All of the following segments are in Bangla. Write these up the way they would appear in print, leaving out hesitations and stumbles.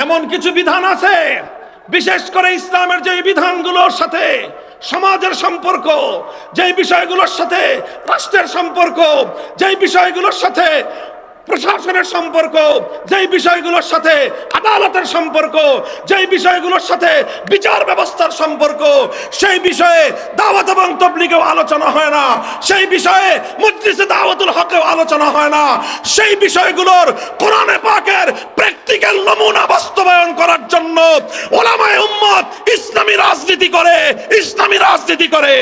এমন কিছু বিধান আছে, বিশেষ করে ইসলামের যে বিধানগুলোর সাথে সমাজের সম্পর্ক, যেই বিষয়গুলোর সাথে রাষ্ট্রের সম্পর্ক, যেই বিষয়গুলোর সাথে প্রশাসনের সম্পর্ক, যেই বিষয়গুলোর সাথে আদালতের সম্পর্ক, যেই বিষয়গুলোর সাথে বিচার ব্যবস্থার সম্পর্ক, সেই বিষয়ে দাওয়াত এবং তাবলীগেও আলোচনা হয় না, সেই বিষয়ে মজলিসে দাওয়াতুল হকেও আলোচনা হয় না। সেই বিষয়গুলোর কোরআনে পাকের প্র্যাকটিক্যাল নমুনা বাস্তবায়ন করার জন্য উলামায়ে উম্মত ইসলামী রাজনীতি করে, ইসলামী রাজনীতি করে।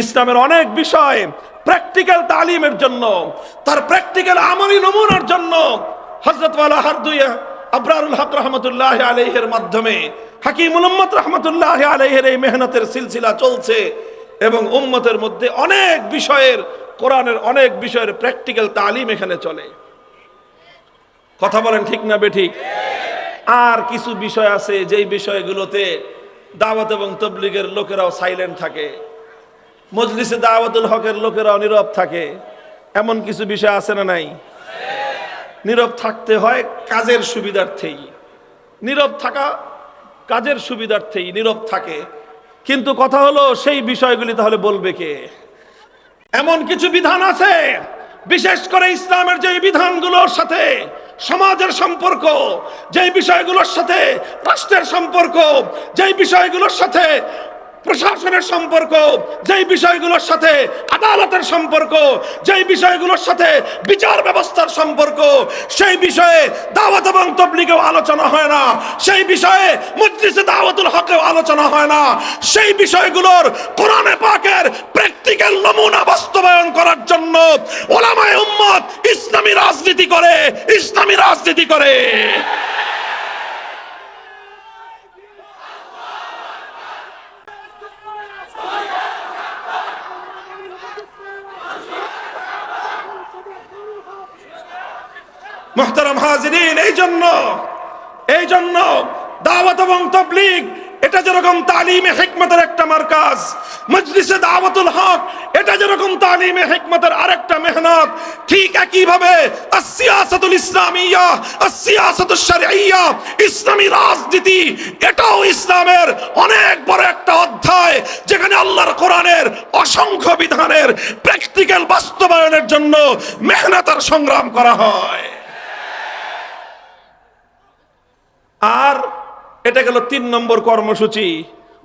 ইসলামের অনেক বিষয় প্র্যাকটিক্যাল তালিমের জন্য, তার প্র্যাকটিক্যাল আমলি নমুনার জন্য হযরত ওয়ালা হারদুইয়া আবরারুল হক রহমতুল্লাহ আলাইহির মাধ্যমে হাকিমুল উম্মত রহমতুল্লাহ আলাইহির এই মেহনতের সিলসিলা চলছে এবং উম্মতের মধ্যে অনেক বিষয়ের, কোরআনের অনেক বিষয়ের প্র্যাকটিক্যাল তালিম এখানে চলে। কথা বলেন ঠিক না বেঠিক? আর কিছু বিষয় আছে যেই বিষয়গুলোতে দাওয়াত এবং তাবলীগের লোকেরাও সাইলেন্ট থাকে, মজলিসে দাওয়াতুল হকের লোকেরাও নীরব থাকে। এমন কিছু বিষয় আছে না নাই? নীরব থাকতে হয় কাজের সুবিধার্থেই, নীরব থাকা কাজের সুবিধার্থেই নীরব থাকে। কিন্তু কথা হলো সেই বিষয়গুলি তাহলে বলবে কে? এমন কিছু বিধান আছে, বিশেষ করে ইসলামের যে বিধানগুলোর সাথে সমাজের সম্পর্ক, যেই বিষয়গুলোর সাথে রাষ্ট্রের সম্পর্ক, যেই বিষয়গুলোর সাথে প্রশাসনের সম্পর্ক, যেই বিষয়গুলোর সাথে আদালতের সম্পর্ক, যেই বিষয়গুলোর সাথে বিচার ব্যবস্থার সম্পর্ক, সেই বিষয়ে দাওয়াত এবং তাবলীগেও আলোচনা হয় না, সেই বিষয়ে মজলিসে দাওয়াতুল হকেও আলোচনা হয় না। সেই বিষয়গুলোর কোরআনে পাকের প্র্যাকটিক্যাল নমুনা বাস্তবায়ন করার জন্য উলামায়ে উম্মত ইসলামী রাজনীতি করে, ইসলামী রাজনীতি করে। মুহতারাম হাজিরিন, এই জন্য দাওয়াত এবং তাবলীগ এটা যেরকম তালিমে হিকমতের একটা মারকাজ, মজলিসে দাওয়াতুল হক এটা যেরকম তালিমে হিকমতের আরেকটা মেহনত, ঠিক একই ভাবে আস-সিয়াসাতুল ইসলামিয়া, আস-সিয়াসাতুশ শারঈয়া, ইসলামী রাজনীতি এটাও ইসলামের অনেক বড় একটা অধ্যায়, যেখানে আল্লাহর কোরআনের অসংখ্য বিধানের প্র্যাকটিক্যাল বাস্তবায়নের জন্য মেহনত আর সংগ্রাম করা হয়। আর এটা গেল ৩ নম্বর কর্মসূচি,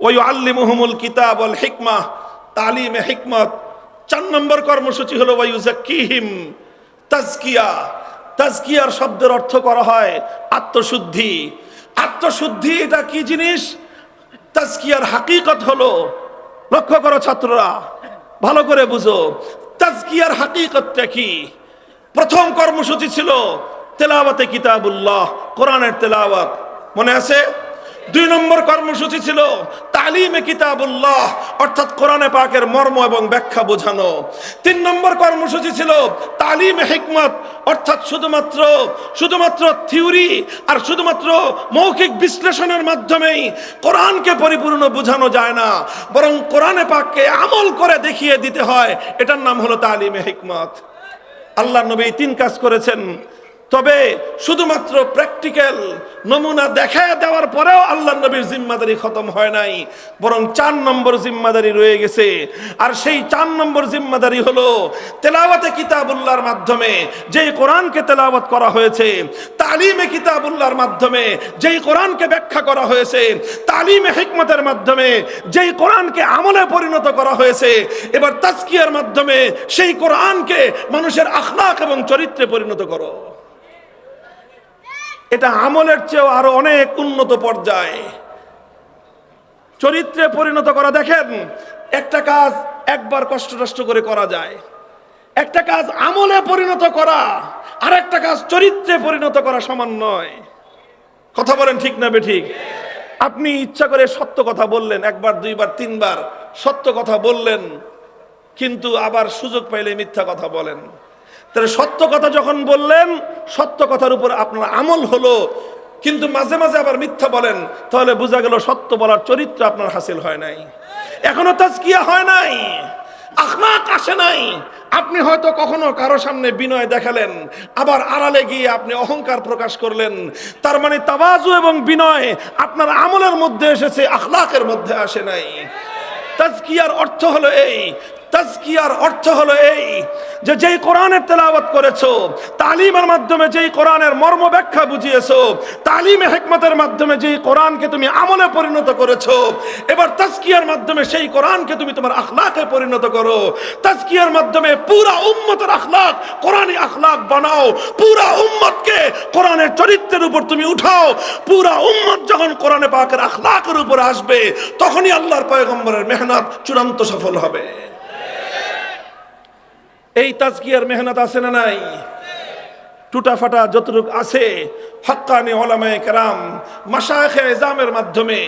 ওই আল্লিমুহুমুল কিতাব ওয়াল হিকমাহ, তালিমে হিকমত। ৪ নম্বর কর্মসূচি হলো ওয়ায়ুযাক্কিহিম, তাজকিয়া। তাজকিয়ার শব্দের অর্থ করা হয় আত্মশুদ্ধি। আত্মশুদ্ধি এটা কি জিনিস? তাজকিয়ার হাকিকত হলো, লক্ষ্য করো ছাত্ররা, ভালো করে বুঝো, তাজকিয়ার হাকিকতটা কি। প্রথম কর্মসূচি ছিল তেলাওয়াতে কিতাবুল্লাহ, কোরআনের তেলাওয়াত, মনে আছে? ২ নম্বর কর্মসূচি ছিল তালিমে কিতাবুল্লাহ, অর্থাৎ কোরআনে পাকের মর্ম এবং ব্যাখ্যা বোঝানো। ৩ নম্বর কর্মসূচি ছিল তালিমে হিকমত, অর্থাৎ শুধুমাত্র থিওরি আর শুধুমাত্র মৌখিক বিশ্লেষণের মাধ্যমেই কোরআনকে পরিপূর্ণ বোঝানো যায় না, বরং কোরআনে পাককে আমল করে দেখিয়ে দিতে হয়। এটার নাম হলো তালিমে হিকমত। আল্লাহর নবী ৩ কাজ করেছেন। তবে শুধুমাত্র প্র্যাকটিক্যাল নমুনা দেখায় দেওয়ার পরেও আল্লাহর নবীর জিম্মাদারি খতম হয় নাই, বরং ৪ নম্বর জিম্মাদারি রয়ে গেছে। আর সেই ৪ নম্বর জিম্মাদারি হলো তেলাওয়াতে কিতাবুল্লাহর মাধ্যমে যেই কোরআনকে তেলাওয়াত করা হয়েছে, তালিমে কিতাবুল্লাহর মাধ্যমে যেই কোরআনকে ব্যাখ্যা করা হয়েছে, তালিমে হিকমতের মাধ্যমে যেই কোরআনকে আমলে পরিণত করা হয়েছে, এবার তাজকিয়ার মাধ্যমে সেই কোরআনকে মানুষের আখলাক এবং চরিত্রে পরিণত করো। এটা আমলের চেয়েও আরো অনেক উন্নত পর্যায়ে চরিত্রে পরিণত করা। দেখেন, একটা কাজ একবার কষ্ট করে করা যায়, একটা কাজ আমলে পরিণত করা আর একটা কাজ চরিত্রে পরিণত করা সমান নয়। কথা বলেন ঠিক না বেঠিক? আপনি ইচ্ছা করে সত্য কথা বললেন, একবার, 2বার, 3বার সত্য কথা বললেন, কিন্তু আবার সুযোগ পাইলে মিথ্যা কথা বলেন। তাহলে সত্য কথা যখন বললেন, সত্য কথার উপর আপনার আমল হলো, কিন্তু মাঝে মাঝে আবার মিথ্যা বলেন, তাহলে বোঝা গেল সত্য বলার চরিত্র আপনার হাসিল হয় নাই, এখনো তাজকিয়া হয় নাই। আখলাক আসে নাই। আপনি হয়তো কখনো কারো সামনে বিনয় দেখালেন, আবার আড়ালে গিয়ে আপনি অহংকার প্রকাশ করলেন। তার মানে তাওয়াজু এবং বিনয় আপনার আমলের মধ্যে এসেছে, আখলাকের মধ্যে আসে নাই। তাজকিয়ার অর্থ হলো এই, তাজকিয়ার অর্থ হলো এই যে যেই কোরআনের তেলাওয়াত করেছো, তালিমের মাধ্যমে যেই কোরআনের মর্ম ব্যাখ্যা বুঝিয়েছো, তালিমে হিকমতের মাধ্যমে যেই কোরআনকে তুমি আমলে পরিণত করেছো, এবার তাজকিয়ার মাধ্যমে সেই কোরআনকে তুমি তোমার আখলাকে পরিণত করো। তাজকিয়ার মাধ্যমে পুরা উম্মতের আখলাক কোরআনী আখলাক বানাও, পুরা উম্মতকে কোরআনের চরিত্রের উপর তুমি উঠাও। পুরা উম্মত যখন কোরআনে পাকের আখলাকের উপর আসবে, তখনই আল্লাহর পয়গম্বরের মেহনত চূড়ান্ত সফল হবে। এই তাজকিয়ার মেহনত আছে না নাই? টুটা ফাটা যতটুকু আছে, হক্কানি উলামায়ে কেরাম মাশায়েখে ইজামের মাধ্যমে,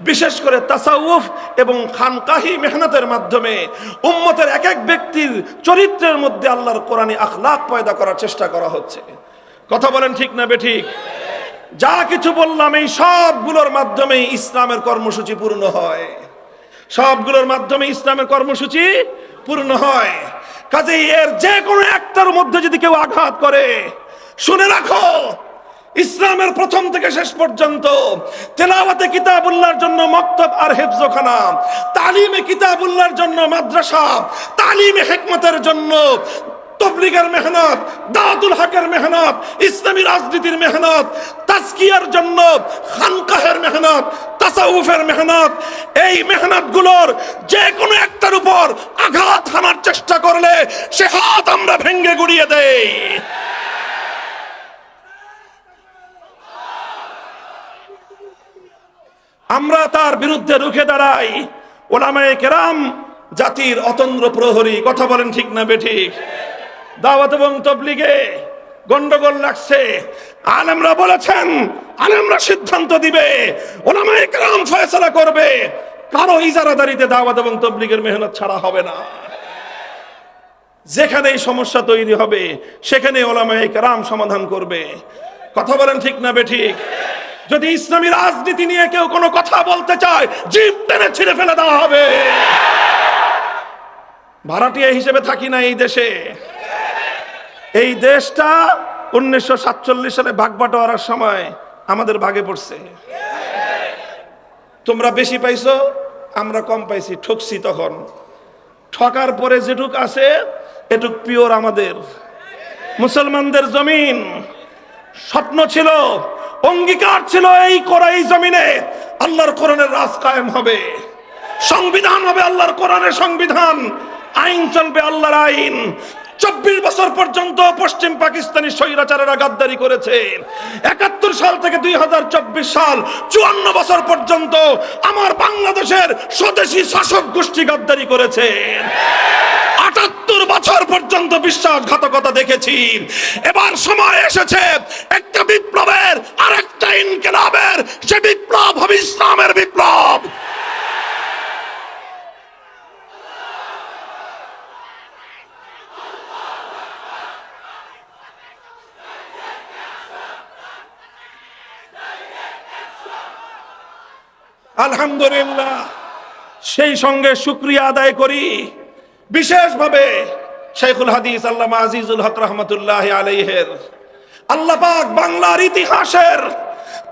বিশেষ করে তাসাউফ এবং খানকাহি মেহনতের মাধ্যমে উম্মতের এক এক ব্যক্তির চরিত্রের মধ্যে আল্লাহর কোরআনী আখলাক পয়দা করার চেষ্টা করা হচ্ছে। কথা বলেন ঠিক না বেঠিক? যা কিছু বললাম এই সবগুলোর মাধ্যমে ইসলামের কর্মসূচি পূর্ণ হয়, সবগুলোর মাধ্যমে ইসলামের কর্মসূচি পূর্ণ হয়। কাজেই এর যে কোনো একটার মধ্যে যদি কেউ আঘাত করে, শুনে রাখো, ইসলামের প্রথম থেকে শেষ পর্যন্ত তেলাওয়াতে কিতাবুল্লাহর জন্য মক্তব আর হিফজখানা, তালিমে কিতাবুল্লাহর জন্য মাদ্রাসা, তালিমে হিকমতের জন্য তবলিগের মেহনত, দাওয়াতুল হকের মেহনত, ইসলামী রাজনীতির মেহনত, তাজকিয়ার জন্য খানকাহের মেহনত, তাসাউফের মেহনত, এই মেহনতগুলোর যে কোনো একটার উপর আঘাত হানার চেষ্টা করলে সে হাত আমরা ভেঙ্গে গুড়িয়ে দেই। আমরা তার বিরুদ্ধে রুখে দাঁড়াই। উলামায়ে কেরাম জাতির অতন্দ্র প্রহরী। কথা বলেন ঠিক না বেঠিক? দাওয়াত এবং তবলিগে গন্ডগোল লাগছে, আলেমরা বলেছেন, আলেমরা সিদ্ধান্ত দিবে, উলামায়ে কেরাম ফয়সালা করবে। কারো ইজারাদারিতে দাওয়াত এবং তবলিগের মেহনত ছাড়া হবে না। যেখানেই সমস্যা তৈরি হবে সেখানে উলামায়ে কেরাম সমাধান করবে। কথা বলেন ঠিক না বেঠিক? যদি ইসলামী রাজনীতি নিয়ে কেউ কোনো কথা বলতে চায়, জিভ টেনে ছিঁড়ে ফেলে দেওয়া হবে। ভাড়াটিয়া হিসেবে থাকি না এই দেশে। এই দেশটা 1947 সালে ভাগবাটোয়ারার সময় আমাদের ভাগে পড়ছে। তোমরা বেশি পাইছো, আমরা কম পাইছি, ঠকছি। তখন ঠকার পরে যেটুক আছে এটুক পিওর আমাদের। মুসলমানদের জমিন, স্বপ্ন ছিল, অঙ্গীকার ছিল, এই জমিনে আল্লাহর কোরআনের রাজ কায়েম হবে, সংবিধান হবে আল্লাহর কোরআনের সংবিধান, আইন চলবে আল্লাহর আইন। 24 বছর পর্যন্ত পশ্চিম পাকিস্তানি স্বৈরাচারেরা গাদ্দারি করেছে। 71 সাল থেকে 2024 সাল 54 বছর পর্যন্ত আমার বাংলাদেশের স্বদেশী শাসক গোষ্ঠী গাদ্দারি করেছে। 78 বছর পর্যন্ত বিশ্বাসঘাতকতা দেখেছি। এবার সময় এসেছে একটা বিপ্লবের, আর একটা ইনকিলাবের। সে বিপ্লব হবে ইসলামের বিপ্লব। আলহামদুলিল্লাহ, সেই সঙ্গে শুকরিয়া আদায় করি বিশেষভাবে শাইখুল হাদিস আল্লামা আজিজুল হক রহমতুল্লাহ আলাইহির। আল্লাহ পাক বাংলার ইতিহাসের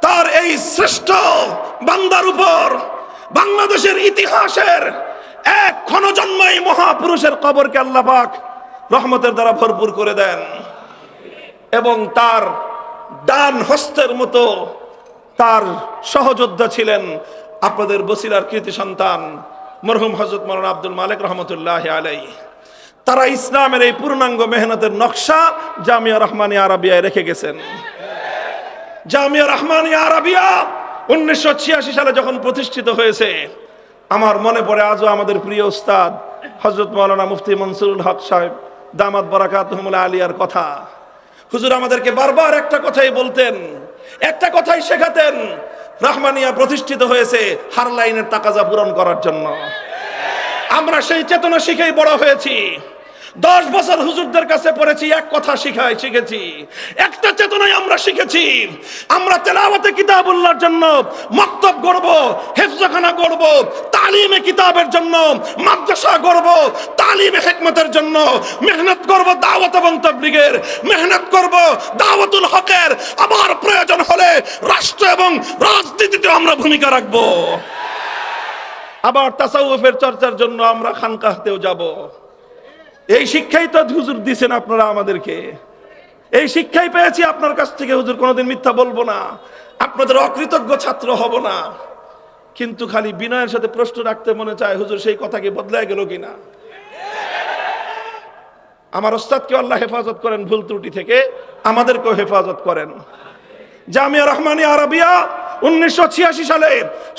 তার এই শ্রেষ্ঠ বান্দার উপর, বাংলাদেশের ইতিহাসের এক ক্ষণজন্মই মহাপুরুষের কবরকে আল্লাহ পাক রহমতের দ্বারা ভরপুর করে দেন, এবং তার ডান হস্তের মতো তার সহযোদ্ধা ছিলেন আপনাদের বসিরার কৃতি সন্তান মরহুম হযরত মাওলানা আব্দুল মালিক রহমতুল্লাহ আলাইহি। তারা ইসলামের এই পূর্ণাঙ্গ মেহনতের নকশা জামিয়া রহমানিয়া আরাবিয়ায় রেখে গেছেন। জামিয়া রহমানিয়া আরাবিয়া 1986 সালে যখন প্রতিষ্ঠিত হয়েছে, আমার মনে পড়ে আজও আমাদের প্রিয় উস্তাদ হযরত মাওলানা মুফতি মনসুরুল হক সাহেব দামাত বারাকাতুহুমুল আলিয়ার কথা। হুজুর আমাদেরকে বারবার একটা কথাই বলতেন, একটা কথাই শেখাতেন, রহমানিয়া প্রতিষ্ঠিত হয়েছে হার লাইনের তাকাজা পূরণ করার জন্য। আমরা সেই চেতনা শিখেই বড় হয়েছি। 10 বছর হুজুরদের কাছে পড়েছি, এক কথা শিখেছি, একটা চেতনায় আমরা শিখেছি, আমরা তেলাওয়াতে কিতাবুল্লাহর জন্য মক্তব গড়ব, হেফজখানা গড়ব, তালিমে কিতাবের জন্য মাদ্রাসা গড়ব, তালিমে হিকমতের জন্য মেহনত করব, দাওয়াত এবং তাবলীগের মেহনত করব, দাওয়াতুল হকের, আবার প্রয়োজন হলে রাষ্ট্র এবং রাজনীতিতে আমরা ভূমিকা রাখব, আবার তাসাউফের চর্চার জন্য আমরা খানকাহতেও যাব। এই শিক্ষাই তো হুজুর দিয়েছেন আপনারা আমাদেরকে, এই শিক্ষাই পেয়েছি আপনার কাছ থেকে হুজুর। কোনোদিন মিথ্যা বলবো না, আপনাদের অকৃতজ্ঞ ছাত্র হব না, কিন্তু খালি বিনয়ের সাথে প্রশ্ন রাখতে মনে চায়, হুজুর সেই কথা কি বদলায় গেল কিনা? আমার ওস্তাদকে আল্লাহ হেফাজত করেন ভুল ত্রুটি থেকে, আমাদেরকেও হেফাজত করেন। জামিয়া রহমানিয়া আরাবিয়া 1986 সালে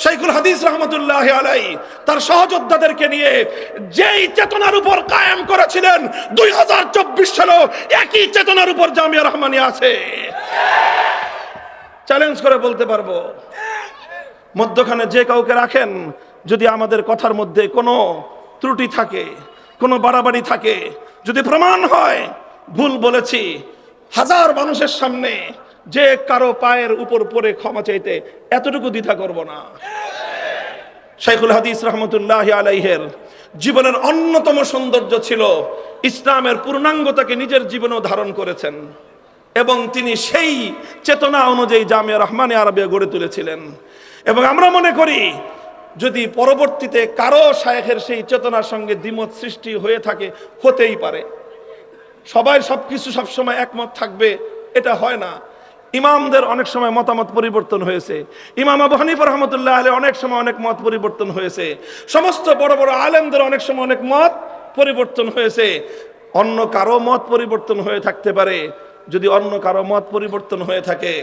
শাইখুল হাদিস রহমতুল্লাহ আলাই তার সহযোদ্ধাদেরকে নিয়ে যেই চেতনার উপর কায়েম করেছিলেন, 2024 সালেও একই চেতনার উপর জামিয়া রহমানিয়া আছে। চ্যালেঞ্জ করে বলতে পারবো, মধ্যখানে যে কাউকে রাখেন, যদি আমাদের কথার মধ্যে কোনো ত্রুটি থাকে, কোনো বাড়াবাড়ি থাকে, যদি প্রমাণ হয় ভুল বলেছি, হাজার মানুষের সামনে যে কারো পায়ের উপর পড়ে ক্ষমা চাইতে এতটুকু দ্বিধা করব না। শাইখুল হাদিস রহমতুল্লাহ আলাইহের জীবনের অন্যতম সৌন্দর্য ছিল ইসলামের পূর্ণাঙ্গতাকে নিজের জীবনেও ধারণ করেছেন, এবং তিনি সেই চেতনা অনুযায়ী জামিয়া রহমানিয়া আরাবিয়া গড়ে তুলেছিলেন। এবং আমরা মনে করি, যদি পরবর্তীতে কারো শায়েখের সেই চেতনার সঙ্গে দ্বিমত সৃষ্টি হয়ে থাকে, হতেই পারে, সবাই সবকিছু সবসময় একমত থাকবে এটা হয় না। ইমামদের অনেক সময় মতামত পরিবর্তন হয়েছে, ইমাম আবু হানিফা রহমতুল্লাহ আলাইহি অনেক সময় অনেক মত পরিবর্তন হয়েছে, সমস্ত বড় বড় আলেমদের অনেক সময় অনেক মত পরিবর্তন হয়েছে। অন্য কারো মত পরিবর্তন হয়ে থাকতে পারে, যদি অন্য কারো মত পরিবর্তন হয়ে থাকে,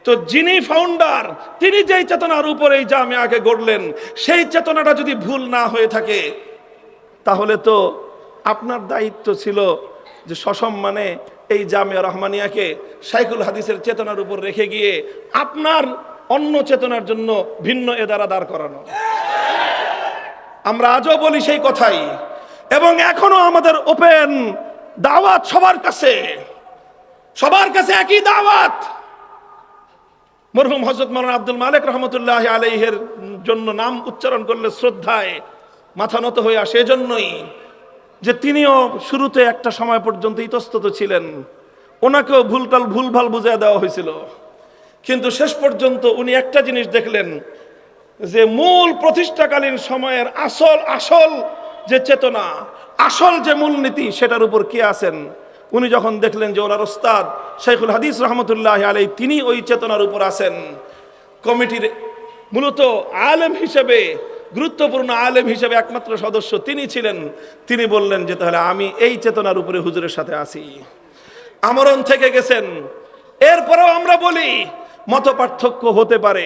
তো যিনি ফাউন্ডার, তিনি যেই চেতনার উপরে এই জামিয়াকে গড়লেন, সেই চেতনাটা যদি ভুল না হয়ে থাকে, তাহলে তো আপনার দায়িত্ব ছিল যে সসম্মানে এই জামিয়া রহমানিয়াকে শাইখুল হাদিসের চেতনার উপর রেখে গিয়ে আপনার অন্য চেতনার জন্য ভিন্ন এদারা দাঁড় করানো। আমরা আজও বলি সেই কথাই, এবং এখনো আমাদের ওপেন দাওয়াত সবার কাছে একই দাওয়াত। মরহুম হযরত মাওলানা আব্দুল মালিক রহমতুল্লাহ আলাইহির জন্য নাম উচ্চারণ করলে শ্রদ্ধায় মাথা নত হয়ে আসে, এজন্যই যে তিনিও শুরুতে একটা সময় পর্যন্ত ইতস্তত ছিলেন, ওনাকেও ভুলভাল বুঝিয়ে দেওয়া হয়েছিল, কিন্তু শেষ পর্যন্ত উনি একটা জিনিস দেখলেন, যে মূল প্রতিষ্ঠাকালীন সময়ের আসল যে চেতনা, আসল যে মূলনীতি, সেটার উপর কে আছেন। উনি যখন দেখলেন যে ওনার ওস্তাদ শাইখুল হাদিস রহমতুল্লাহ আলাইহি তিনি ওই চেতনার উপর আছেন, কমিটির মূলত আলেম হিসেবে, গুরুত্বপূর্ণ আলেম হিসেবে একমাত্র সদস্য তিনি ছিলেন, তিনি বললেন যে তাহলে আমি এই চেতনার উপরে হুজুরের সাথে আছি, আমরণ থেকে গেছেন। এরপরেও আমরা বলি মত পার্থক্য হতে পারে,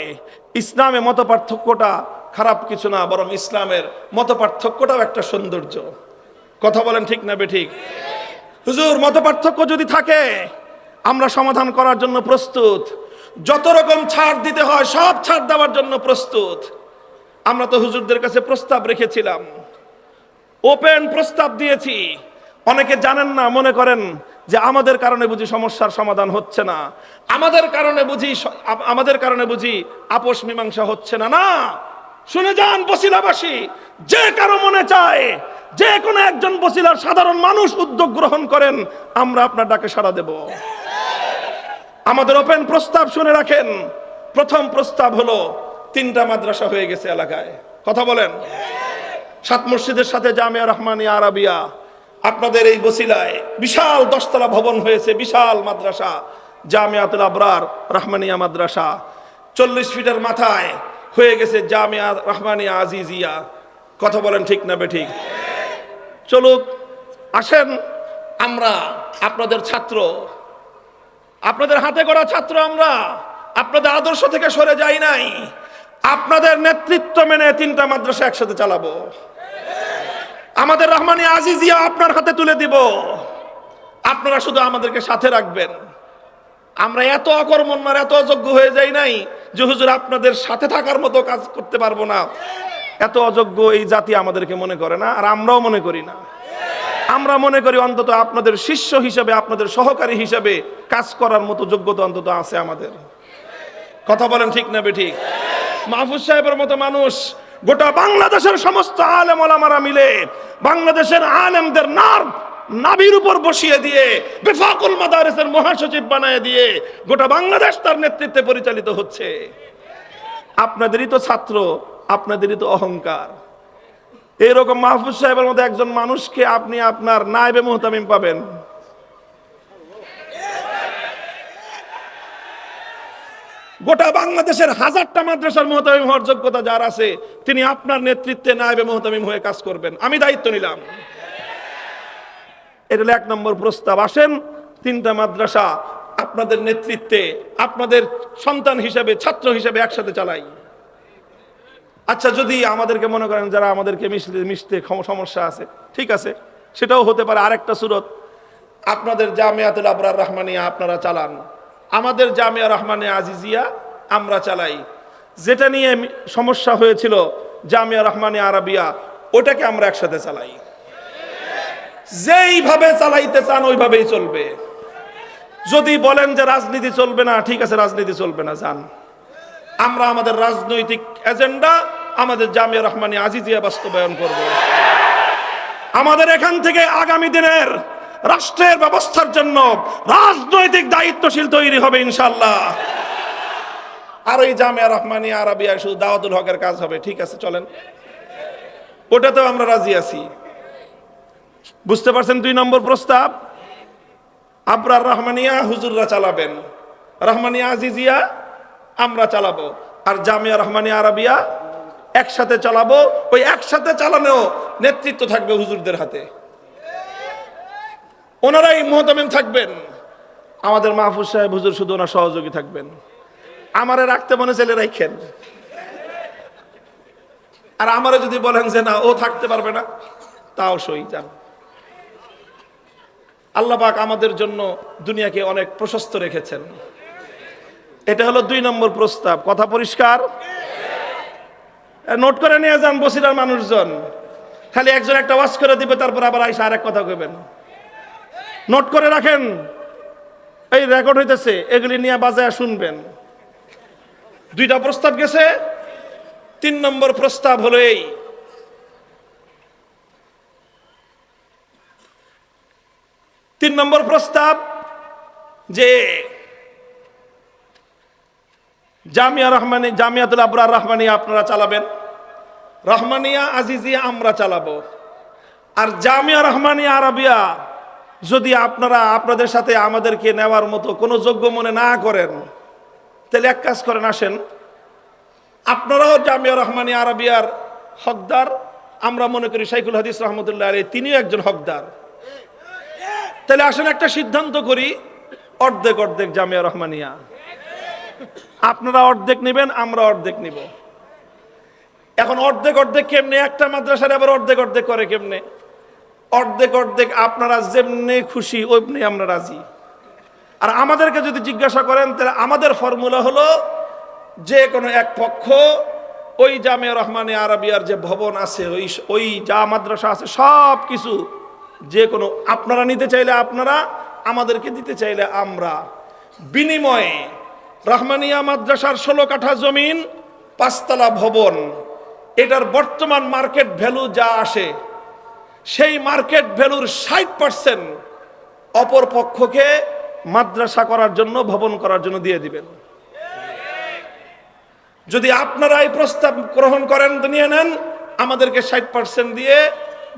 ইসলামে মত পার্থক্যটা খারাপ কিছু না, বরং ইসলামের মত পার্থক্যটাও একটা সৌন্দর্য। কথা বলেন ঠিক না বেঠিক? হুজুর, মত পার্থক্য যদি থাকে আমরা সমাধান করার জন্য প্রস্তুত, যত রকম ছাড় দিতে হয় সব ছাড় দেওয়ার জন্য প্রস্তুত। আমরা তো হুজুরদের কাছে প্রস্তাব রেখেছিলাম, ওপেন প্রস্তাব দিয়েছি। অনেকে জানেন না, মনে করেন যে আমাদের কারণে বুঝি সমস্যার সমাধান হচ্ছে না, আমাদের কারণে বুঝি আপোষ মীমাংসা হচ্ছে না। না, শুনে যান বসিলাবাসী, যে কারো মনে চায় যে কোনো একজন বসিলার সাধারণ মানুষ উদ্যোগ গ্রহণ করেন, আমরা আপনার ডাকে সাড়া দেব। আমাদের ওপেন প্রস্তাব শুনে রাখেন। প্রথম প্রস্তাব হলো 3টা মাদ্রাসা হয়ে গেছে এলাকায়, কথা বলেন, 7 মসজিদের সাথে জামিয়া রহমানিয়া আরাবিয়া। আপনাদের এই বসিলায় বিশাল 10 তলা ভবন হয়েছে, বিশাল মাদ্রাসা জামিয়াতুল আবরার রহমানিয়া মাদ্রাসা। 40 ফিটের মাথায় হয়ে গেছে জামিয়া রহমানিয়া আজিজিয়া। কথা বলেন ঠিক না বেঠিক? চলুক, আসেন, আমরা আপনাদের ছাত্র, আপনাদের হাতে গড়া ছাত্র, আমরা আপনাদের আদর্শ থেকে সরে যাই নাই। আপনাদের নেতৃত্ব মেনে 3টা মাদ্রাসা একসাথে চালাবো। আমাদের রহমানিয়া আজিজিয়া আপনার হাতে তুলে দিব, আপনারা শুধু আমাদেরকে সাথে রাখবেন। আমরা এত অকর্মণ্য, এত অযোগ্য হয়ে যাই নাই যে হুজুর আপনাদের সাথে থাকার মতো কাজ করতে পারবো না। এত অযোগ্য এই জাতি আমাদেরকে মনে করে না, আর আমরাও মনে করি না। আমরা মনে করি অন্তত আপনাদের শিষ্য হিসেবে, আপনাদের সহকারী হিসেবে কাজ করার মতো যোগ্যতা অন্তত আছে আমাদের। কথা বলেন ঠিক না বেঠিক? মাহফুজ সাহেবের মতো মানুষ গোটা বাংলাদেশের সমস্ত আলেম ওলামারা মিলে বাংলাদেশের আলেমদের নাভির উপর বসিয়ে দিয়ে বেফাকুল মাদারিসের মহাসচিব বানায় দিয়ে গোটা বাংলাদেশ তার নেতৃত্বে পরিচালিত হচ্ছে। আপনাদেরই তো ছাত্র, আপনাদেরই তো অহংকার। এরকম মাহফুজ সাহেবের মতো একজন মানুষকে আপনি আপনার নায়েবে মুহতামিম পাবেন। গোটা বাংলাদেশের হাজারটা মাদ্রাসার মুহতামিম হওয়ার যোগ্যতা যার আছে, তিনি আপনার নেতৃত্বে নায়েবে মুহতামিম হয়ে কাজ করবেন। আমি দায়িত্ব নিলাম। এটা হলো 1 নম্বর প্রস্তাব। আসেন 3টা মাদ্রাসা আপনাদের নেতৃত্বে, আপনাদের সন্তান হিসেবে, ছাত্র হিসেবে একসাথে চালাই। আচ্ছা, যদি আমাদেরকে মনে করেন যারা আমাদেরকে মিশতে সমস্যা আছে, ঠিক আছে, সেটাও হতে পারে। আরেকটা সুরত, আপনাদের জামিয়াতুল আবরার রহমানিয়া আপনারা চালান, আমাদের জামিয়া রহমানিয়া আজিজিয়া আমরা চালাই। যেটা নিয়ে সমস্যা হয়েছিল জামিয়া রহমানিয়া আরাবিয়া, ওটাকে আমরা একসাথে চালাই। যেইভাবে চালাইতে চান ওইভাবেই চলবে। যদি বলেন যে রাজনীতি চলবে না, ঠিক আছে, রাজনীতি চলবে না, যান। আমরা আমাদের রাজনৈতিক এজেন্ডা আমাদের জামিয়া রহমানিয়া আজিজিয়া বাস্তবায়ন করব। আমাদের এখান থেকে আগামী দিনের রাষ্ট্রের ব্যবস্থার জন্য রাজনৈতিক দায়িত্বশীল তৈরি হবে ইনশাআল্লাহ। আর ওই জামিয়া রহমানিয়া আরাবিয়া শুধু দাওয়াতুল হকের কাজ হবে, ঠিক আছে, চলেন, ওটাতেও আমরা রাজি আছি। বুঝতে পারছেন? 2 নম্বর প্রস্তাব, আবরার রহমানিয়া হুজুররা চালাবেন, রহমানিয়া আজিজিয়া আমরা চালাবো, আর জামিয়া রহমানিয়া আরাবিয়া একসাথে চালাবো। ওই একসাথে চালানো নেতৃত্ব থাকবে হুজুরদের হাতে, ওনারাই মুহতামিম থাকবেন। আমাদের মাহফুজ সাহেব হুজুর শুধু ওনার সহযোগী থাকবেন। আমারে রাখতে মনে চাইলে রাখেন, আর আমারে যদি বলেন যে না ও থাকতে পারবে না, তাও সই, যান। আল্লাহ পাক আমাদের জন্য দুনিয়াকে অনেক প্রশস্ত রেখেছেন। এটা হলো 2 নম্বর প্রস্তাব। কথা পরিষ্কার? নোট করে নিয়ে যান বসিরার মানুষজন। খালি একজন একটা ওয়াজ করে দিবে, তারপর আবার আইসা আরেক কথা কইবেন। নোট করে রাখেন, এই রেকর্ড হইতেছে, এগুলি নিয়ে বাজায় শুনবেন। 2টা প্রস্তাব গেছে। 3 নম্বর প্রস্তাব হলো এই, 3 নম্বর প্রস্তাব যে জামিয়াতুল আবরার রহমানিয়া আপনারা চালাবেন, রহমানিয়া আজিজিয়া আমরা চালাবো। আর জামিয়া রহমানিয়া আরাবিয়া যদি আপনারা আপনাদের সাথে আমাদেরকে নেওয়ার মতো কোনো যোগ্য মনে না করেন, তাহলে এক কাজ করেন, আসেন আপনারাও জামিয়া রহমানিয়া আরাবিয়ার হকদার। আমরা মনে করি শাইখুল হাদিস রহমতুল্লাহ আলাইহি তিনিও একজন হকদার। তাহলে আসেন একটা সিদ্ধান্ত করি, অর্ধেক অর্ধেক জামিয়া রহমানিয়া। আপনারা অর্ধেক নেবেন, আমরা অর্ধেক নিব। এখন অর্ধেক অর্ধেক কেমনে? একটা মাদ্রাসার আবার অর্ধেক অর্ধেক করে কেমনে? অর্ধেক অর্ধেক আপনারা যেমনি খুশি ওইমনি আমরা রাজি। আর আমাদেরকে যদি জিজ্ঞাসা করেন, তাহলে আমাদের ফর্মুলা হলো যে কোনো এক পক্ষ ওই জামিয়া রহমানিয়া আরাবিয়ার যে ভবন আছে, ওই যা মাদ্রাসা আছে সব কিছু যে কোনো আপনারা নিতে চাইলে আপনারা, আমাদেরকে দিতে চাইলে আমরা। বিনিময়ে রহমানিয়া মাদ্রাসার 16 কাঠা জমিন, 5 তলা ভবন, এটার বর্তমান মার্কেট ভ্যালু যা আসে, সেই মার্কেট ভ্যালুর 60% অপর পক্ষকে মাদ্রাসা করার জন্য, ভবন করার জন্য দিয়ে দিবেন। যদি আপনারা এই প্রস্তাব গ্রহণ করেন, নিয়ে নেন, আমাদেরকে 60% দিয়ে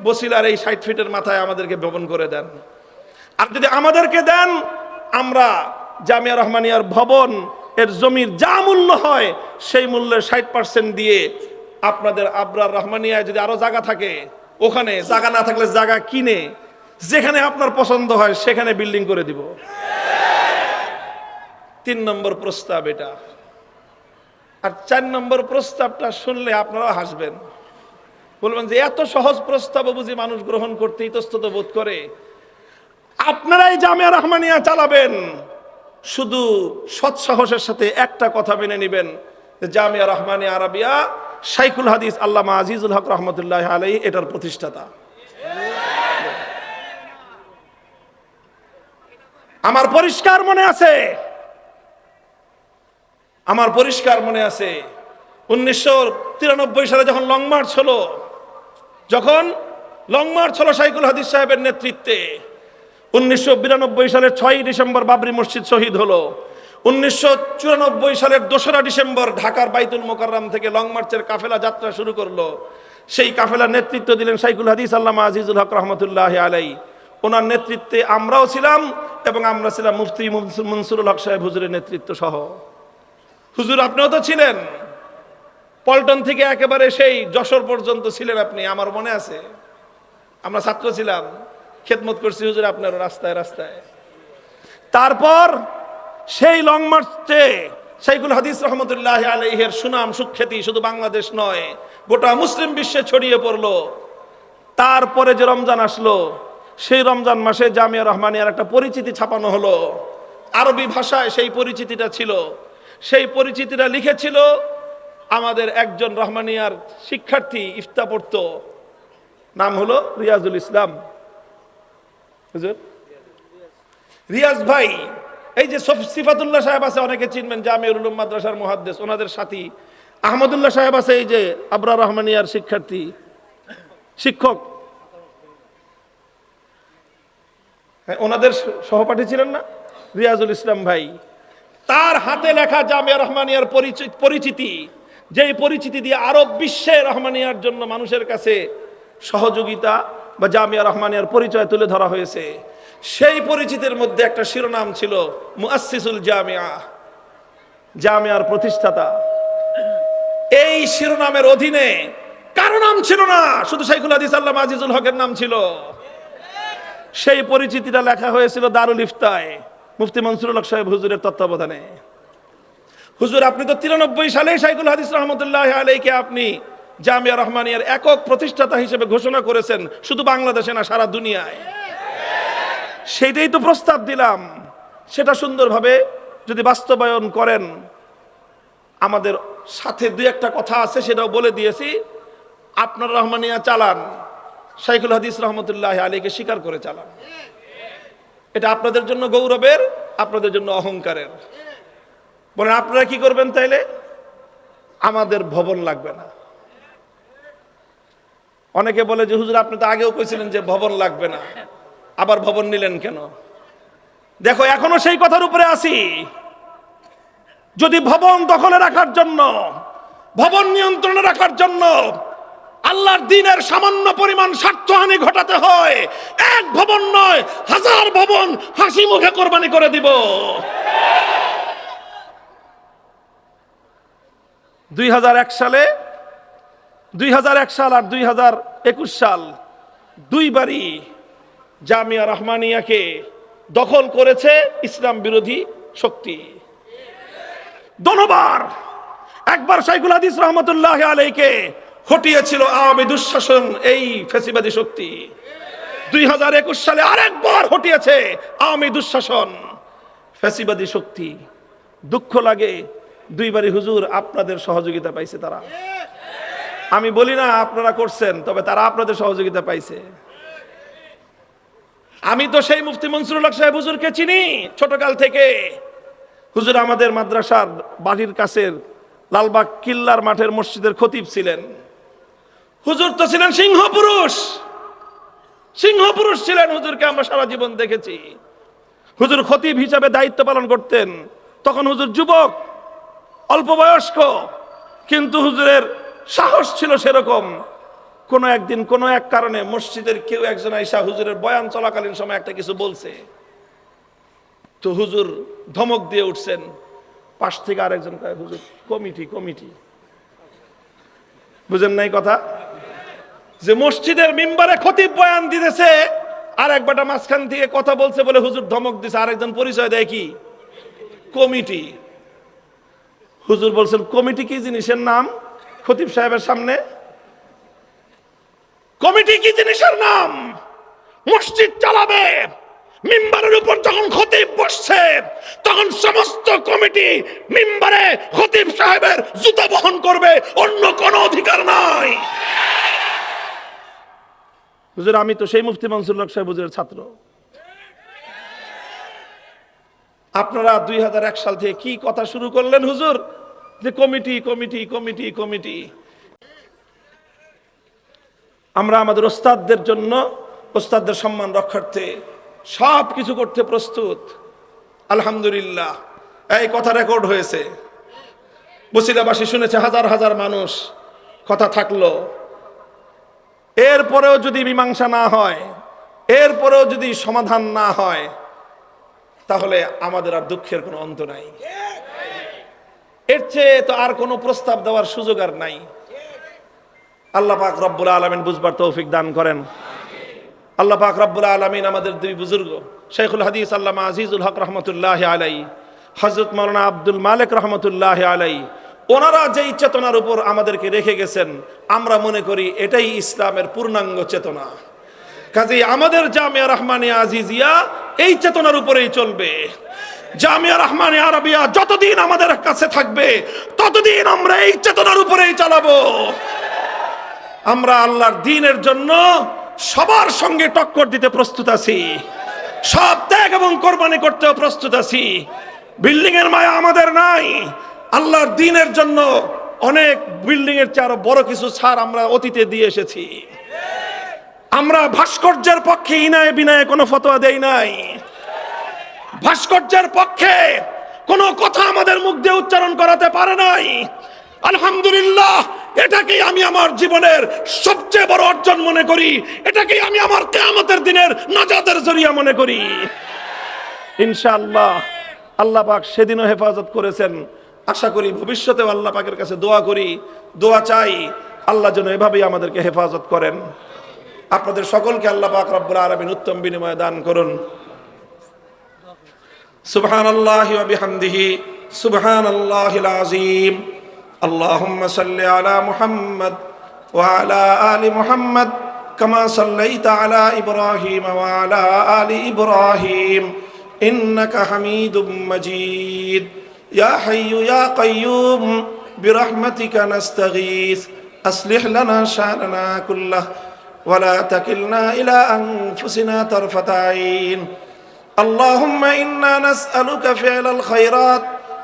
বসিলার এই 60 ফিটের মাথায় আমাদেরকে ভবন করে দেন। আর যদি আমাদেরকে দেন, আমরা জামিয়া রহমানিয়ার ভবন এর জমির যা মূল্য হয় সেই মূল্যের 60% দিয়ে আপনাদের আবরার রহমানিয়ায় যদি আরো জায়গা থাকে, ওখানে জায়গা না থাকলে জায়গা কিনে যেখানে আপনার পছন্দ হয় সেখানে বিল্ডিং করে দিব। 3 নম্বর প্রস্তাব এটা। আর 4 নম্বর প্রস্তাবটা শুনলে আপনারা হাসবেন, বলবেন যে এত সহজ প্রস্তাব বুঝি মানুষ গ্রহণ করতে ইতস্তত বোধ করে। আপনারাই জামিয়া রহমানিয়া চালাবেন, শুধু সৎসাহসের সাথে একটা কথা মেনে নেবেন, জামিয়া রহমানিয়া আরাবিয়া শাইখুল হাদিস আল্লামা আজিজুল হক রহমতুল্লাহ আলাইহি এটার প্রতিষ্ঠাতা। আমার পরিষ্কার মনে আছে, আমার পরিষ্কার মনে আছে 1993 সালে যখন লং মার্চ হলো, শাইখুল হাদিস সাহেবের নেতৃত্বে। 1992 সালের 6 ডিসেম্বর বাবরি মসজিদ শহীদ হলো। 1994 সালের 2রা ডিসেম্বর ঢাকার বাইতুল মোকাররম থেকে লং মার্চের কাফেলা যাত্রা শুরু করলো। সেই কাফেলার নেতৃত্ব দিলেন শাইখুল হাদিস আল্লামা আজিজুল হক রহমতুল্লাহ আলাই। ওনার নেতৃত্বে আমরাও ছিলাম এবং আমরা ছিলাম মুফতি মনসুরুল হক সাহেব হুজুরের নেতৃত্ব সহ। হুজুর আপনিও তো ছিলেন, পল্টন থেকে একেবারে সেই যশোর পর্যন্ত ছিলেন আপনি, আমার মনে আছে। আমরা ছাত্র ছিলাম, খেদমত করছি হুজুর আপনার রাস্তায় রাস্তায়। তারপর সেই লং মার্চে শাইখুল হাদিস রহমতুল্লাহ আলাইহির সুনাম সুখ্যাতি শুধু বাংলাদেশ নয়, গোটা মুসলিম বিশ্বে ছড়িয়ে পড়লো। তারপরে যে রমজান আসলো, সেই রমজান মাসে জামিয়া রহমানিয়ার একটা পরিচিতি ছাপানো হলো। আরবি ভাষায় সেই পরিচিতিটা ছিল। সেই পরিচিতিটা লিখেছিল আমাদের একজন রহমানিয়ার শিক্ষার্থী, ইফতা পড়তো, নাম হলো রিয়াজুল ইসলাম। হুজুর রিয়াজ ভাই, এই যে সিফাতুল্লাহ সাহেব আছে, অনেকে চিনবেন, জামিউল উলুম মাদ্রাসার মুহাদ্দিস, ওনাদের সাথী। আহমদুল্লাহ সাহেব আছে, এই যে আবরার রহমানিয়ার শিক্ষক, ওনাদের সহপাঠী ছিলেন না রিয়াজুল ইসলাম ভাই। তার হাতে লেখা জামিয়া রহমানিয়ার পরিচিতি, যেই পরিচিতি দিয়ে আরব বিশ্বে রহমানিয়ার জন্য মানুষের কাছে সহযোগিতা বা জামিয়া রহমানিয়ার পরিচয় তুলে ধরা হয়েছে। সেই পরিচিতির মধ্যে একটা শিরোনাম ছিল মুআসসিসুল জামিয়া, জামিয়ার প্রতিষ্ঠাতা। এই শিরোনামের অধীনে কারো নাম ছিল না, শুধু শাইখুল হাদিস আল্লামা আজিজুল হকের নাম ছিল। সেই পরিচিতিটা লেখা হয়েছিল দারুল ইফতায়, মুফতি মনসুরুল হক সাহেব হুজুরের তত্ত্বাবধানে। হুজুর আপনি তো 93 সালে শাইখুল হাদিস রহমতুল্লাহ আলাইহিকে আপনি জামিয়া রহমানিয়ার একক প্রতিষ্ঠাতা হিসেবে ঘোষণা করেছেন, শুধু বাংলাদেশে না, সারা দুনিয়ায়। সেটাই তো প্রস্তাব দিলাম, সেটা সুন্দরভাবে যদি বাস্তবায়ন করেন। আমাদের সাথে দুই একটা কথা আছে, সেটাও বলে দিয়েছি। আপনার রহমানিয়া চালান, শাইখুল হাদিস রহমতুল্লাহ আলাইহিকে স্বীকার করে চালান। এটা আপনাদের জন্য গৌরবের, আপনাদের জন্য অহংকারের। বলেন আপনারা কি করবেন তাইলে? আমাদের ভবন লাগবে না। অনেকে বলে যে হুজুর আপনি তো আগেও কইছিলেন যে ভবন লাগবে না, আবার ভবন নিলেন কেন? দেখো এখনো সেই কথার উপরে আছি। যদি ভবন দখলে রাখার জন্য, ভবন নিয়ন্ত্রণে রাখার জন্য আল্লাহর দ্বীনের সামান্য পরিমাণ স্বার্থহানি ঘটাতে হয়, এক ভবন নয়, 1000 ভবন হাসি মুখে কোরবানি করে দিব। 2001 সালে, 2001 সাল আর 2021 সাল দুইবারই জামিয়া রহমানিয়াকে দখল করেছে ইসলাম বিরোধী শক্তি। দোনোবার, একবার শাইখুল হাদিস রহমতুল্লাহ আলাইহিকে হটিয়েছিল আওয়ামী দুঃশাসন, এই ফ্যাসিবাদী শক্তি। 2021 সালে আরেকবার হটিয়েছে আওয়ামী দুঃশাসন, ফ্যাসিবাদী শক্তি। দুঃখ লাগে, দুইবারই হুজুর আপনাদের সহযোগিতা পাইছে তারা। আমি বলি না আপনারা করছেন, তবে তারা আপনাদের সহযোগিতা পাইছে। আমি তো সেই মুফতি মনসুরুল হক সাহেব হুজুরকে চিনি ছোটকাল থেকে। হুজুর আমাদের মাদ্রাসার বাড়ির কাছের লালবাগ কিল্লার মাঠের মসজিদের খতিব ছিলেন। হুজুর তো ছিলেন সিংহ পুরুষ, সিংহ পুরুষ ছিলেন। হুজুরকে আমরা সারা জীবন দেখেছি। হুজুর খতিব হিসাবে দায়িত্ব পালন করতেন। তখন হুজুর যুবক, অল্প বয়স্ক, কিন্তু হুজুরের সাহস ছিল সেরকম। কোন একদিন কোন এক কারণে মসজিদের কেউ একজন আইসা হুজুরের বয়ান চলাকালীন সময় একটা কিছু বলছে, তো হুজুর ধমক দিয়ে উঠছেন। পাশ থেকে আরেকজন কয় হুজুর কমিটি কমিটি, বুঝেন নাই কথা? যে মসজিদের মিম্বারে খতিব বয়ান দিতেছে, আর এক বেটা মাঝখান থেকে কথা বলছে বলে হুজুর ধমক দিছে। আরেকজন পরিচয় দেয় কি কমিটি। হুজুর বলছেন কমিটি কি জিনিসের নাম? খতিব সাহেবের সামনে কমিটি কি জিনিসের নাম? মসজিদ চালাবে, মিম্বারের উপর যখন খতিব বসছে তখন সমস্ত কমিটি মিম্বারে খতিব সাহেবের জুতা বহন করবে, অন্য কোনো অধিকার নাই। হুজুর আমি তো সেই মুফতি মনসুরুল হক সাহেব হুজুরের ছাত্র। আপনারা 2001 সাল থেকে কি কথা শুরু করলেন হুজুর, যে কমিটি কমিটি কমিটি কমিটি। আমরা আমাদের ওস্তাদদের জন্য, ওস্তাদদের সম্মান রক্ষার্থে সব কিছু করতে প্রস্তুত। আলহামদুলিল্লাহ, এই কথা রেকর্ড হয়েছে, বসিলাবাসী শুনেছে, হাজার হাজার মানুষ। কথা থাকলো, এরপরেও যদি মীমাংসা না হয়, এরপরেও যদি সমাধান না হয়, তাহলে আমাদের আর দুঃখের কোনো অন্ত নাই। এর চেয়ে তো আর কোনো প্রস্তাব দেওয়ার সুযোগ আর নাই। আল্লাহ পাক রব্বুল আলামিন বুঝবার তৌফিক দান করেন। আল্লাহ পাক রব্বুল আলামিন আমাদের দুই বুজুর্গ শাইখুল হাদিস আল্লামা আজিজুল হক রহমতুল্লাহ আলাইহি, হযরত মাওলানা আব্দুল মালিক রহমতুল্লাহ আলাইহি, ওনারা যেই চেতনার উপর আমাদেরকে রেখে গেছেন, আমরা মনে করি এটাই ইসলামের পূর্ণাঙ্গ চেতনা। কাজেই আমাদের জামিয়া রহমানিয়া আজিজিয়া এই চেতনার উপরেই চলবে। জামিয়া রহমানিয়া আরবিয়া যতদিন আমাদের কাছে থাকবে, ততদিন আমরা এই চেতনার উপরেই চালাবো। আমরা আল্লাহর দ্বীনের জন্য সবার সঙ্গে টক্কর দিতে প্রস্তুত আছি, সব ত্যাগ এবং কোরবানি করতেও প্রস্তুত আছি। বিল্ডিং এর মায়া আমাদের নাই। আল্লাহর দ্বীনের জন্য অনেক বিল্ডিং এর চেয়ে আরো বড় কিছু ছাড় আমরা অতীতে দিয়ে এসেছি। আমরা ভাস্কর্যের পক্ষে ইনায় বিনায় কোনো ফতোয়া দেই নাই। ভাস্কর্যের পক্ষে কোনো কথা আমাদের মুখ দিয়ে উচ্চারণ করাতে পারে নাই। আলহামদুলিল্লাহ, এটাকেই আমি আমার জীবনের সবচেয়ে বড় অর্জন মনে করি। এটাকেই আমি আমার কিয়ামতের দিনের নাজাতের জরিয়া মনে করি। ইনশাআল্লাহ আল্লাহ পাক সেদিনও হেফাজত করেছেন। আশা করি ভবিষ্যতেও আল্লাহ পাকের কাছে দোয়া করি, দোয়া চাই, আল্লাহ যেন এভাবেই আমাদেরকে হেফাজত করেন। আপনাদের সকলকে আল্লাহ পাক রব্বুল আলামিন উত্তম বিনিময় দান করুন। সুবহানাল্লাহি ওয়া বিহামদিহি, সুবহানাল্লাহিল আযীম। আল্লাহুম্মা সাল্লি আলা মুহাম্মাদ ওয়া আলা আলি মুহাম্মাদ কামা সাল্লাইতা আলা ইব্রাহিম ওয়া আলা আলি ইব্রাহিম ইন্নাকা হামিদুম মাজিদ। ইয়া হাইয়্যু ইয়া কাইয়্যুম বিরহমাতিকা নাস্তাগীস আসলিহ লানা শা'নানা কুল্লাহ ولا تكلنا إلى أنفسنا طرفة عين. اللهم إنا نسألك فعل الخيرات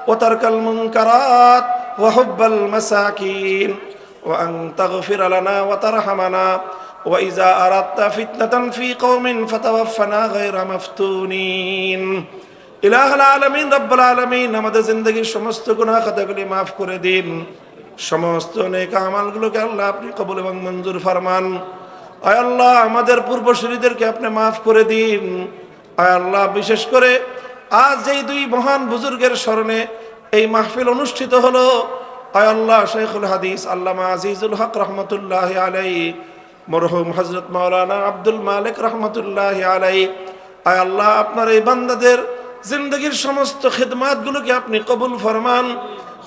وترك المنكرات وحب المساكين وأن تغفر لنا وترحمنا وإذا أردت فتنة في قوم فتوفنا غير مفتونين. إله العالمين رب العالمين আমাদের জিন্দেগীর সমস্ত গুনাহ খাতাগুলি মাফ করে দিন। সমস্ত নেক আমলগুলোকে আল্লাহ আপনি কবুল এবং মঞ্জুর ফরমান। আয় আল্লাহ, আমাদের পূর্বসূরীদেরকে আপনি মাফ করে দিন। আয় আল্লাহ, বিশেষ করে আজ যেই দুই মহান বুজুর্গের স্মরণে এই মাহফিল অনুষ্ঠিত হলো, আয় আল্লাহ, শাইখুল হাদিস আল্লামা আজিজুল হক রহমতুল্লাহ আলাইহি, মরহুম হযরত মাওলানা আব্দুল মালিক রহমতুল্লাহ আলাইহি, আয় আল্লাহ, আপনার এই বান্দাদের জিন্দগির সমস্ত খিদমাতগুলোকে আপনি কবুল ফরমান।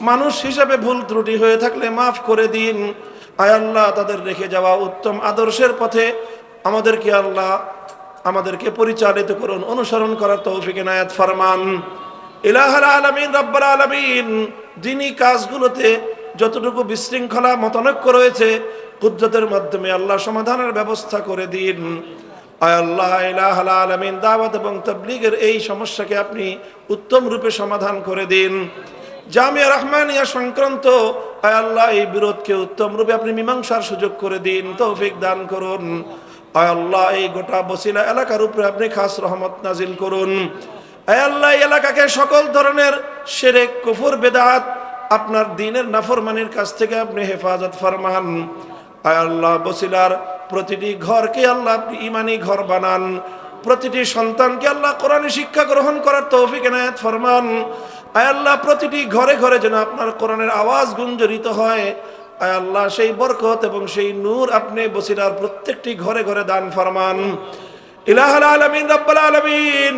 মানুষ হিসেবে ভুল ত্রুটি হয়ে থাকলে মাফ করে দিন। আয় আল্লাহ, তাদের রেখে যাওয়া উত্তম আদর্শের পথে আমাদেরকে পরিচালিত করুন, অনুসরণ করার তৌফিক এনায়েত ফরমান। ইলাহুল আলামিন রব্বুল আলামিন দ্বীনি কাজগুলোতে যতটুকু বিশৃঙ্খলা মতনৈক্য রয়েছে, কুদরতের মাধ্যমে আল্লাহ সমাধানের ব্যবস্থা করে দিন। আয় আল্লাহ, ইলাহুল আলামিন দাওয়াত এবং তাবলীগের এই সমস্যাকে আপনি উত্তম রূপে সমাধান করে দিন। জামিয়া রহমানিয়া সংক্রান্ত আয় আল্লাহ, এই বিরোধকে উত্তম রূপে আপনি মীমাংসার সুযোগ করে দিন, তৌফিক দান করুন। আয় আল্লাহ, এই গোটা বসিলা এলাকার উপরে আপনি খাস রহমত নাজিল করুন। আয় আল্লাহ, এই এলাকাকে সকল ধরনের শিরক, কুফর, বেদাত, আপনার দ্বীনের নাফরমানির কাছ থেকে আপনি হেফাজত ফরমান। আয় আল্লাহ, বসিলার প্রতিটি ঘরকে আল্লাহ আপনি ঈমানি ঘর বানান। প্রতিটি সন্তানকে আল্লাহ কোরআনী শিক্ষা গ্রহণ করার তৌফিক এনায়েত ফরমান। আয় আল্লাহ, প্রতিটি ঘরে ঘরে যেন আপনার কোরআনের আওয়াজ গুঞ্জরিত হয়। আয় আল্লাহ, সেই বরকত এবং সেই নূর আপনি বসিরার প্রত্যেকটি ঘরে ঘরে দান ফরমান। ইলাহুল আলামিন রব্বুল আলামিন,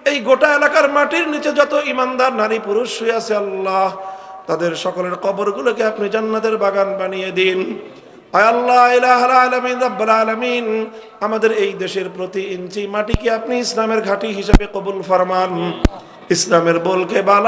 এই গোটা এলাকার মাটির নিচে যত ইমানদার নারী পুরুষ শুয়ে আছে আল্লাহ, তাদের সকলের কবরগুলোকে আপনি জান্নাতের বাগান বানিয়ে দিন। আয় আল্লাহ, ইলাহুল আলামিন রব্বুল আলামিন, আমাদের এই দেশের প্রতি ইঞ্চি মাটিকে আপনি ইসলামের ঘাঁটি হিসেবে কবুল ফরমান। ইসলামের বলকে বালা